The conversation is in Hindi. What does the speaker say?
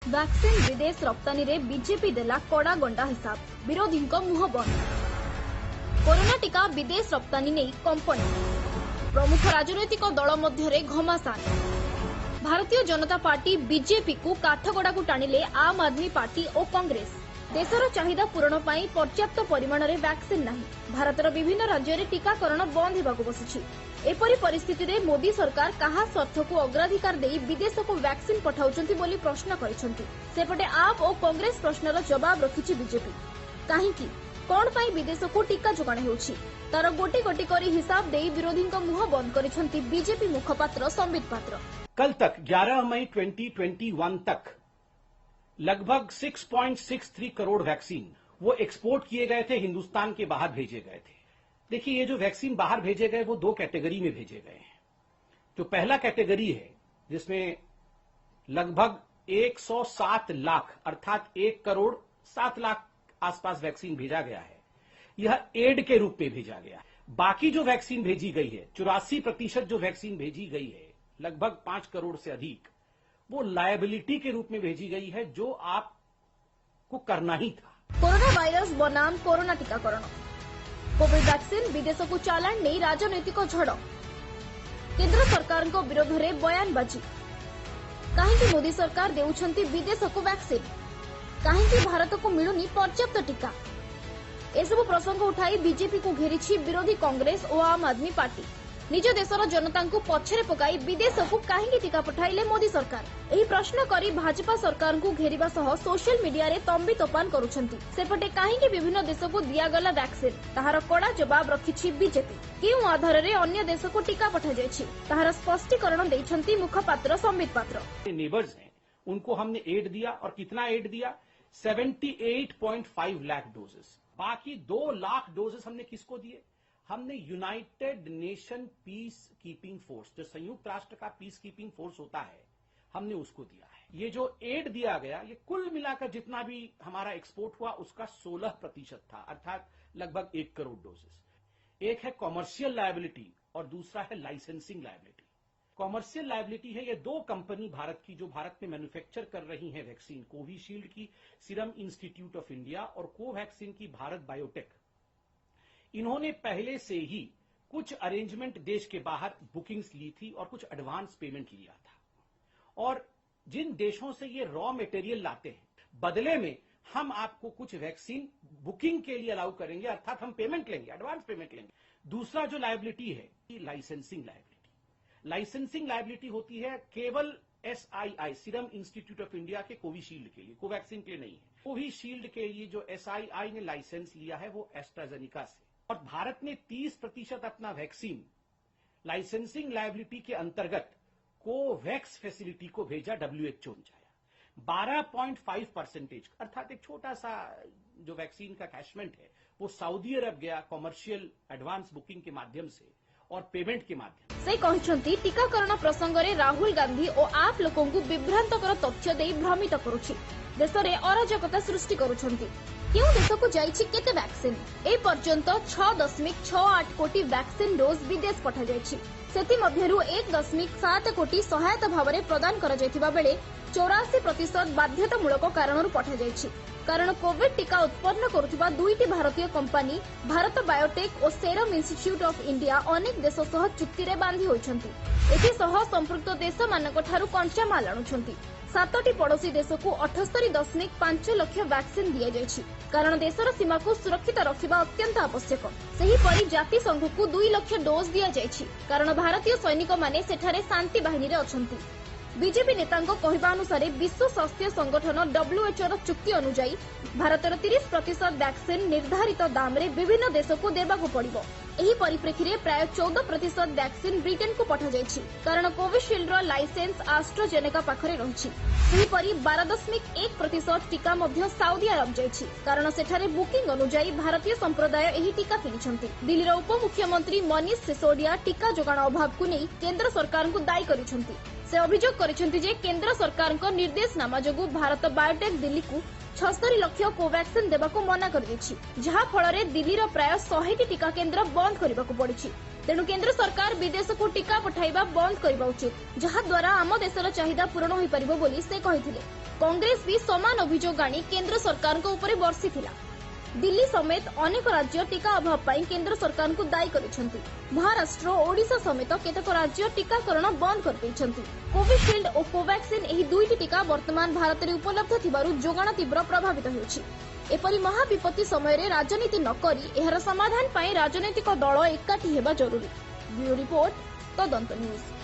वैक्सीन विदेश रप्तानी रे बीजेपी देला कड़ा गंडा हिसाब, विरोधी मुह बंद। कोरोना टीका विदेश रप्तानी नहीं कंपनी, प्रमुख राजनैतिक दल मध्य घमासान। भारतीय जनता पार्टी बीजेपी को काठगड़ा को टाणिले आम आदमी पार्टी और कांग्रेस। देशर चाहिदा पूरण पाई पर्याप्त परिमाण में वैक्सीन नहीं। भारतर विभिन्न राज्य में टीकाकरण बंद होगा बसुछि। एपरी परिस्थिति रे मोदी सरकार कहा स्वार्थ को अग्राधिकार दे विदेश को वैक्सीन पठाउछंती बोली प्रश्न करिसंती। सेपटे आप और कांग्रेस प्रश्नर जवाब रखिछि बीजेपी। काहेकि कोन पाई विदेश को टीका जोगाण हेउछि तार गोटी गोटी करी हिसाब दे विरोधी मुह बंद करिसंती बीजेपी मुखपात्र संबित पात्र। कल तक 11 मई 2021 तक लगभग 6.63 करोड़ वैक्सीन वो एक्सपोर्ट किए गए थे, हिंदुस्तान के बाहर भेजे गए थे। देखिए, ये जो वैक्सीन बाहर भेजे गए वो दो कैटेगरी में भेजे गए हैं। जो पहला कैटेगरी है जिसमें लगभग 107 लाख अर्थात 1 करोड़ 7 लाख आसपास वैक्सीन भेजा गया है, यह एड के रूप में भेजा गया है। बाकी जो वैक्सीन भेजी गई है 84% जो वैक्सीन भेजी गई है, लगभग 5 करोड़ से अधिक, वो लायबिलिटी के रूप में भेजी गई है, जो आपको करना ही था। कोरोना वायरस बनाम कोरोना टीकाकरण, कोविड वैक्सीन विदेश को चालाण नहीं राजनैतिक झड़, केंद्र सरकार को विरोध में बयानबाजी। कहीं मोदी सरकार देउछंती विदेश को वैक्सीन, कहीं भारत को मिलुनी पर्याप्त टीका। एसबू प्रसंग उठाई बीजेपी को घेरी विरोधी कांग्रेस और आम आदमी पार्टी। निज देशर जनता को पछरे पकाई विदेश को कहीं टीका पठाइले मोदी सरकार, यही प्रश्न करी भाजपा सरकार को घेरिबा सह सोशल मीडिया रे तंबी तोफान करुछंती। सेपटे कहीं विभिन्न देश को दियागला वैक्सीन ताहार कड़ा जवाब रखिछि बीजेपी। केउ आधार रे अन्य देश को टीका पठा जायछि ताहार स्पष्टीकरण दैछंती मुखपात्र संबित पात्र। नेबर्स हैं, उनको हमने एड दिया, और कितना एड दिया? 78.5 लाख डोजेस। बाकी 2 लाख डोजेस हमने किसको दिए? हमने United nation peace keeping force, जो संयुक्त राष्ट्र का पीस कीपिंग फोर्स होता है, हमने उसको दिया है। ये जो एड दिया गया, ये कुल मिलाकर जितना भी हमारा एक्सपोर्ट हुआ उसका 16% था, अर्थात लगभग 1 करोड़ डोजेस। एक है कॉमर्शियल लायबिलिटी और दूसरा है लाइसेंसिंग लायबिलिटी। कॉमर्शियल लायबिलिटी है ये 2 कंपनी भारत की, जो भारत में मैन्युफैक्चर कर रही हैं वैक्सीन, कोविशील्ड की सीरम इंस्टीट्यूट ऑफ इंडिया और कोवैक्सीन की भारत बायोटेक। इन्होंने पहले से ही कुछ अरेंजमेंट देश के बाहर बुकिंग्स ली थी और कुछ एडवांस पेमेंट लिया था। और जिन देशों से ये रॉ मटेरियल लाते हैं, बदले में हम आपको कुछ वैक्सीन बुकिंग के लिए अलाउ करेंगे, अर्थात हम पेमेंट लेंगे, एडवांस पेमेंट लेंगे। दूसरा जो लायबिलिटी है, लाइसेंसिंग लायबिलिटी। लाइसेंसिंग लायबिलिटी होती है केवल SII, serum institute of India के कोविशील्ड के लिए, कोवैक्सीन के लिए नहीं है। कोविशील्ड के लिए जो SII ने लाइसेंस लिया है वो एस्ट्राजेनिका से, और भारत ने 30% अपना वैक्सीन लाइसेंसिंग लायबिलिटी के अंतर्गत कोवैक्स फैसिलिटी को भेजा, WHO ने जाया। 12.5% अर्थात एक छोटा सा जो वैक्सीन का कैशमेंट है वो सऊदी अरब गया कॉमर्शियल एडवांस बुकिंग के माध्यम से और पेमेंट के माध्यम से। कहते टीकाकरण प्रसंग में राहुल गांधी और आप लोकों को विभ्रांतकर तथ्य दे भ्रमित करुछि, देश में अराजकता सृष्टि करुछंती। केउ देश को जाइछि केते वैक्सीन? ए पर्यंत 6.68 कोटी वैक्सीन डोज विदेश पठा जाइछि। सेति मध्यरु 1.7 कोटी सहायता भाव में प्रदान करा जायथिबा बेले 84% बाध्यतामूलक कारणरू पठा जाइछि। कारण कोविड टीका उत्पन्न करुथिबा 2टी भारतीय कंपनी भारत बायोटेक और सेरम इंस्टीट्यूट ऑफ इंडिया अनेक देश सह चुक्ति रे बांधी होइछंती। एथि सह संपृक्त देश मानक ठारू कंचा माल आणुछंती। 7टी पड़ोसी देश को 78.5 लाख वैक्सीन दिया जायछि, कारण देशर सीमा को सुरक्षित रखिबा अत्यंत आवश्यक। सेहीपरि जाति संघ को 2 लाख डोज दिया जायछि, कारण भारतीय सैनिक माने सेठारे शांति बाहिनी रे अछंती। बीजेपी नेतांको कहवा अनुसार विश्व स्वास्थ्य संगठन WHO चुक्ति अनुसार भारतर 30% वैक्सीन निर्धारित दाम रे विभिन्न देश को देबाकू पड़िबो। एही परिप्रेक्षी प्राय 14% वैक्सीन ब्रिटेन को पठा जायछि, कारण कोविशील्ड रो लाइसेंस एस्ट्राजेनेका पाखरे रहिछि। सेहीपरि 12.1% टीका मध्य सऊदी अरब जायछि, कारण सेठारे बुकिंग अनुसार भारतीय संप्रदाय एही टीका किनिछंती। दिल्लीर उपमुख्यमंत्री मनीष सिसोदिया टीका जोगाण अभाव को नहीं केंद्र सरकार को दायी करिछंती। से अभियोग करिछंती जे केंद्र सरकार को निर्देशनामा जोगु भारत बायोटेक दिल्ली को 76 लाख कोवैक्सीन देबाकू मना कर दैछि, जहा फल रे दिल्लीर प्राय 100टी टीका केंद्र बंद करबाकू पड़िछि। तेणु केंद्र सरकार विदेश को टीका पठाइबा बंद करबा उचित जहा द्वारा आम देशर चाहिदा पूरण होई परिबो बोली से कहिथिले। कांग्रेस भी समान अभियोग आनी केंद्र सरकार को ऊपर बर्षिथिला। दिल्ली समेत अनेक राज्य टीका अभाव पर केंद्र सरकार को दायी करिसेंति। महाराष्ट्र और ओडिशा समेत केतेक राज्य टीकाकरण बंद कर दैछंति। कोविशील्ड और कोवैक्सिन एही दुईटी टीका वर्तमान भारत में उपलब्ध थिबारु जोगाण तीव्र प्रभावित होउछि। एपरि महाविपत्ति समय रे राजनीति न करी एहर समाधान पाई राजनीतिक दल एकाठी हेबा जरूरी। ब्यूरो रिपोर्ट तदंत न्यूज।